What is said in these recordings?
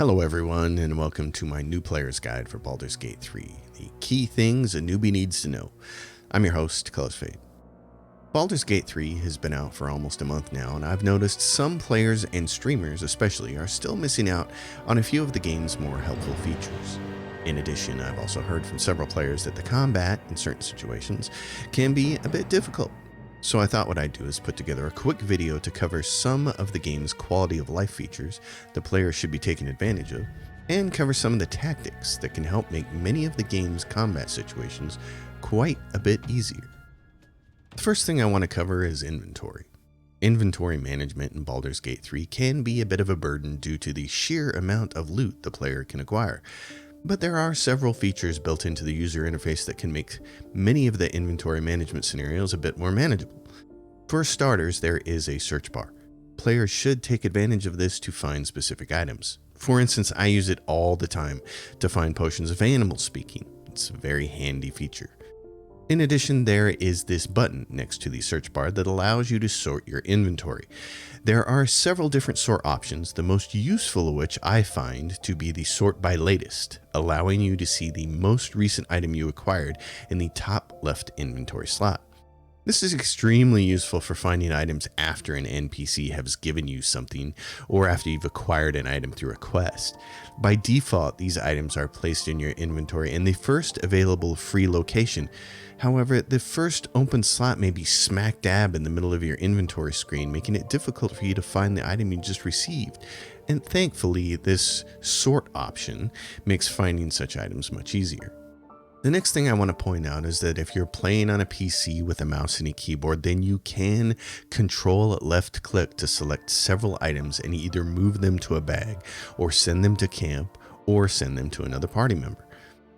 Hello everyone, and welcome to my new player's guide for Baldur's Gate 3, the key things a newbie needs to know. I'm your host, Colors Fade. Baldur's Gate 3 has been out for almost a month now, and I've noticed some players and streamers especially are still missing out on a few of the game's more helpful features. In addition, I've also heard from several players that the combat in certain situations can be a bit difficult. So I thought what I'd do is put together a quick video to cover some of the game's quality of life features the players should be taking advantage of, and cover some of the tactics that can help make many of the game's combat situations quite a bit easier. The first thing I want to cover is inventory. Inventory management in Baldur's Gate 3 can be a bit of a burden due to the sheer amount of loot the player can acquire. But there are several features built into the user interface that can make many of the inventory management scenarios a bit more manageable. For starters, there is a search bar. Players should take advantage of this to find specific items. For instance, I use it all the time to find potions of animal speaking. It's a very handy feature. In addition, there is this button next to the search bar that allows you to sort your inventory. There are several different sort options, the most useful of which I find to be the sort by latest, allowing you to see the most recent item you acquired in the top left inventory slot. This is extremely useful for finding items after an NPC has given you something or after you've acquired an item through a quest. By default, these items are placed in your inventory in the first available free location. However, the first open slot may be smack dab in the middle of your inventory screen, making it difficult for you to find the item you just received. And thankfully, this sort option makes finding such items much easier. The next thing I want to point out is that if you're playing on a PC with a mouse and a keyboard, then you can control left click to select several items and either move them to a bag or send them to camp or send them to another party member.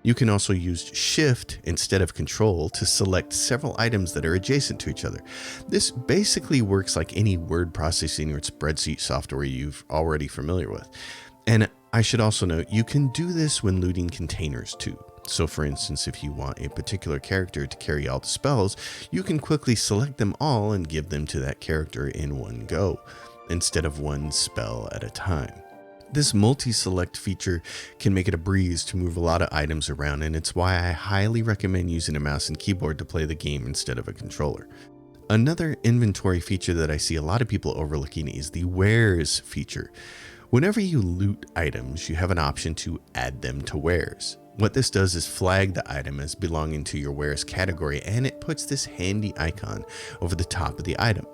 You can also use shift instead of control to select several items that are adjacent to each other. This basically works like any word processing or spreadsheet software you're already familiar with. And I should also note, you can do this when looting containers too. So for instance, if you want a particular character to carry all the spells, you can quickly select them all and give them to that character in one go, instead of one spell at a time. This multi-select feature can make it a breeze to move a lot of items around, and it's why I highly recommend using a mouse and keyboard to play the game instead of a controller. Another inventory feature that I see a lot of people overlooking is the wares feature. Whenever you loot items, you have an option to add them to wares. What this does is flag the item as belonging to your wares category, and it puts this handy icon over the top of the item.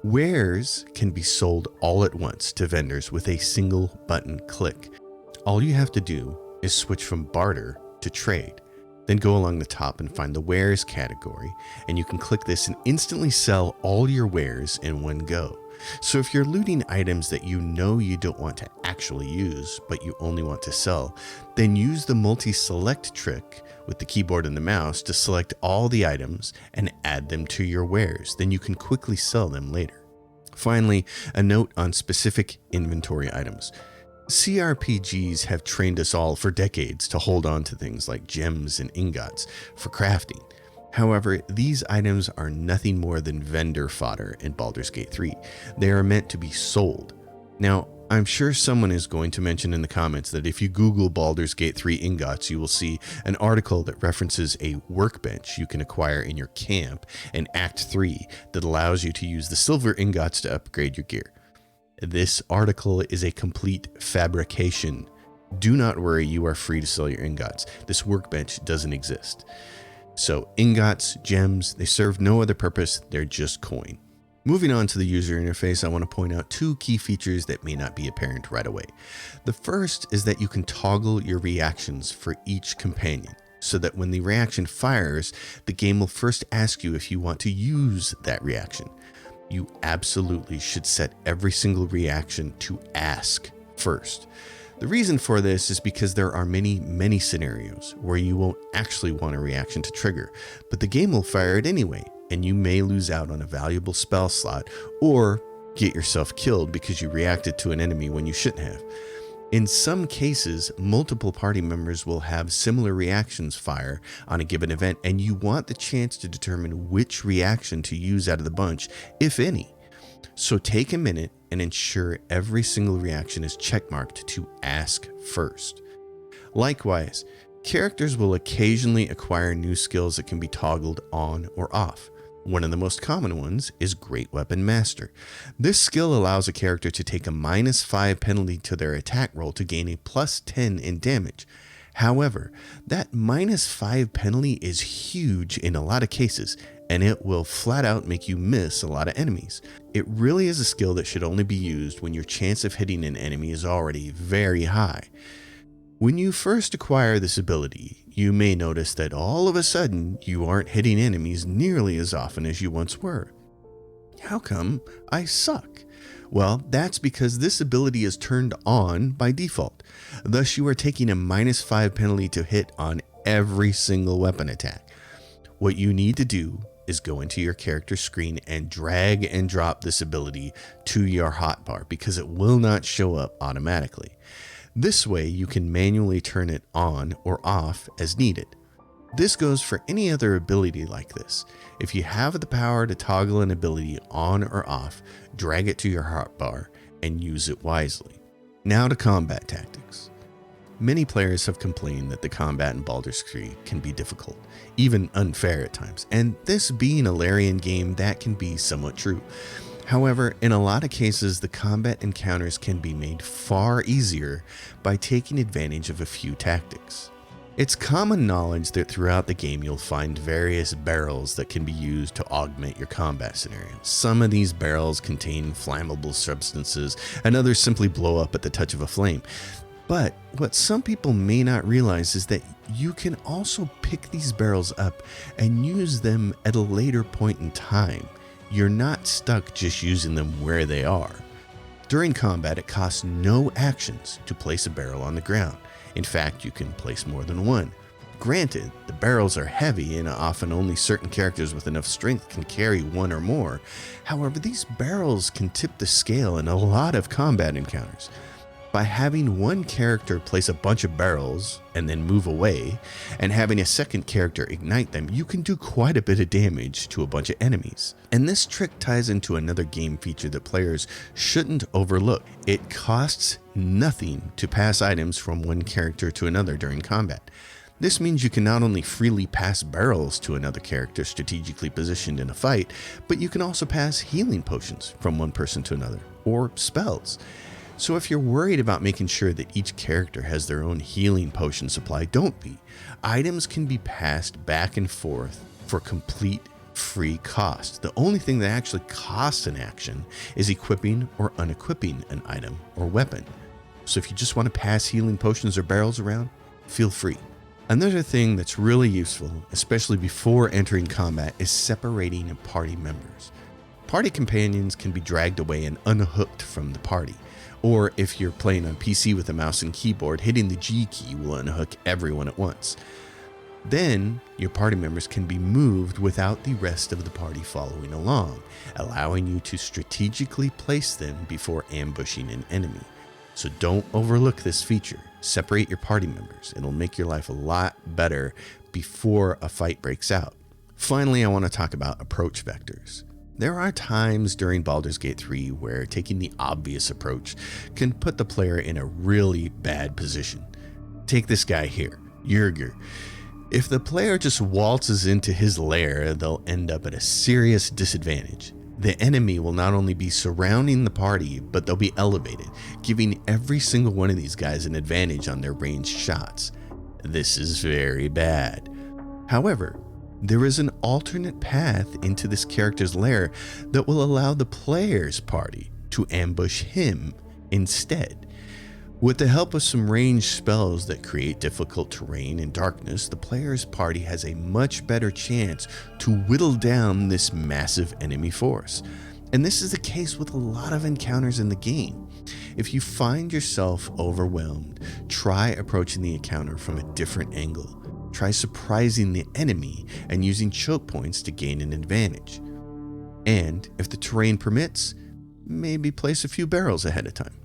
Wares can be sold all at once to vendors with a single button click. All you have to do is switch from barter to trade, then go along the top and find the wares category, and you can click this and instantly sell all your wares in one go. So if you're looting items that you know you don't want to actually use, but you only want to sell, then use the multi-select trick with the keyboard and the mouse to select all the items and add them to your wares. Then you can quickly sell them later. Finally, a note on specific inventory items. CRPGs have trained us all for decades to hold on to things like gems and ingots for crafting. However, these items are nothing more than vendor fodder in Baldur's Gate 3. They are meant to be sold. Now, I'm sure someone is going to mention in the comments that if you Google Baldur's Gate 3 ingots, you will see an article that references a workbench you can acquire in your camp in Act 3 that allows you to use the silver ingots to upgrade your gear. This article is a complete fabrication. Do not worry, you are free to sell your ingots. This workbench doesn't exist. So ingots, gems, they serve no other purpose, they're just coin. Moving on to the user interface, I want to point out two key features that may not be apparent right away. The first is that you can toggle your reactions for each companion, so that when the reaction fires, the game will first ask you if you want to use that reaction. You absolutely should set every single reaction to ask first. The reason for this is because there are many scenarios where you won't actually want a reaction to trigger, but the game will fire it anyway, and you may lose out on a valuable spell slot or get yourself killed because you reacted to an enemy when you shouldn't have. In some cases, multiple party members will have similar reactions fire on a given event, and you want the chance to determine which reaction to use out of the bunch, if any. So take a minute and ensure every single reaction is checkmarked to ask first. Likewise, characters will occasionally acquire new skills that can be toggled on or off. One of the most common ones is Great Weapon Master. This skill allows a character to take a -5 penalty to their attack roll to gain a +10 in damage. However, that -5 penalty is huge in a lot of cases, and it will flat out make you miss a lot of enemies. It really is a skill that should only be used when your chance of hitting an enemy is already very high. When you first acquire this ability, you may notice that all of a sudden you aren't hitting enemies nearly as often as you once were. How come I suck? Well, that's because this ability is turned on by default. Thus, you are taking a -5 penalty to hit on every single weapon attack. What you need to do is go into your character screen and drag and drop this ability to your hotbar because it will not show up automatically. This way, you can manually turn it on or off as needed. This goes for any other ability like this. If you have the power to toggle an ability on or off, drag it to your hotbar and use it wisely. Now to combat tactics. Many players have complained that the combat in Baldur's Gate can be difficult, even unfair at times, and this being a Larian game, that can be somewhat true. However, in a lot of cases, the combat encounters can be made far easier by taking advantage of a few tactics. It's common knowledge that throughout the game you'll find various barrels that can be used to augment your combat scenario. Some of these barrels contain flammable substances, and others simply blow up at the touch of a flame. But what some people may not realize is that you can also pick these barrels up and use them at a later point in time. You're not stuck just using them where they are. During combat, it costs no actions to place a barrel on the ground. In fact, you can place more than one. Granted, the barrels are heavy and often only certain characters with enough strength can carry one or more. However, these barrels can tip the scale in a lot of combat encounters. By having one character place a bunch of barrels and then move away, and having a second character ignite them, you can do quite a bit of damage to a bunch of enemies. And this trick ties into another game feature that players shouldn't overlook. It costs nothing to pass items from one character to another during combat. This means you can not only freely pass barrels to another character strategically positioned in a fight, but you can also pass healing potions from one person to another, or spells. So if you're worried about making sure that each character has their own healing potion supply, don't be. Items can be passed back and forth for complete free cost. The only thing that actually costs an action is equipping or unequipping an item or weapon. So if you just want to pass healing potions or barrels around, feel free. Another thing that's really useful, especially before entering combat, is separating party members. Party companions can be dragged away and unhooked from the party. Or if you're playing on PC with a mouse and keyboard, hitting the G key will unhook everyone at once. Then, your party members can be moved without the rest of the party following along, allowing you to strategically place them before ambushing an enemy. So don't overlook this feature. Separate your party members. It'll make your life a lot better before a fight breaks out. Finally, I want to talk about approach vectors. There are times during Baldur's Gate 3 where taking the obvious approach can put the player in a really bad position. Take this guy here, Yergir. If the player just waltzes into his lair, they'll end up at a serious disadvantage. The enemy will not only be surrounding the party, but they'll be elevated, giving every single one of these guys an advantage on their ranged shots. This is very bad. However, there is an alternate path into this character's lair that will allow the player's party to ambush him instead. With the help of some ranged spells that create difficult terrain and darkness, the player's party has a much better chance to whittle down this massive enemy force. And this is the case with a lot of encounters in the game. If you find yourself overwhelmed, try approaching the encounter from a different angle. Try surprising the enemy and using choke points to gain an advantage. And if the terrain permits, maybe place a few barrels ahead of time.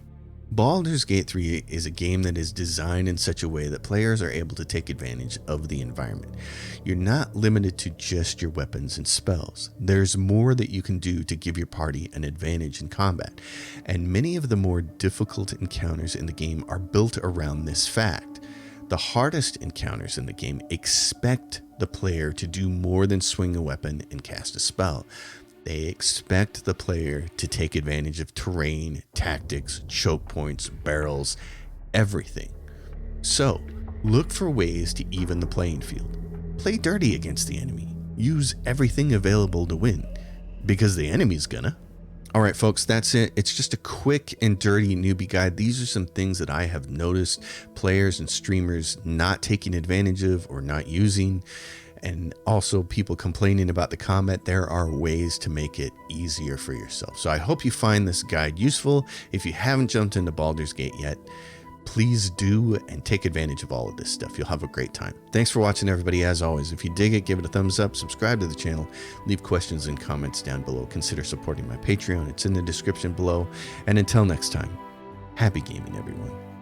Baldur's Gate 3 is a game that is designed in such a way that players are able to take advantage of the environment. You're not limited to just your weapons and spells. There's more that you can do to give your party an advantage in combat, and many of the more difficult encounters in the game are built around this fact. The hardest encounters in the game expect the player to do more than swing a weapon and cast a spell. They expect the player to take advantage of terrain, tactics, choke points, barrels, everything. So, look for ways to even the playing field. Play dirty against the enemy. Use everything available to win, because the enemy's gonna. Alright folks, that's it. It's just a quick and dirty newbie guide. These are some things that I have noticed players and streamers not taking advantage of or not using. And also people complaining about the combat. There are ways to make it easier for yourself. So I hope you find this guide useful. If you haven't jumped into Baldur's Gate yet, please do and take advantage of all of this stuff. You'll have a great time. Thanks for watching, everybody. As always, if you dig it, give it a thumbs up, subscribe to the channel, leave questions and comments down below. Consider supporting my Patreon. It's in the description below. And until next time, happy gaming, everyone.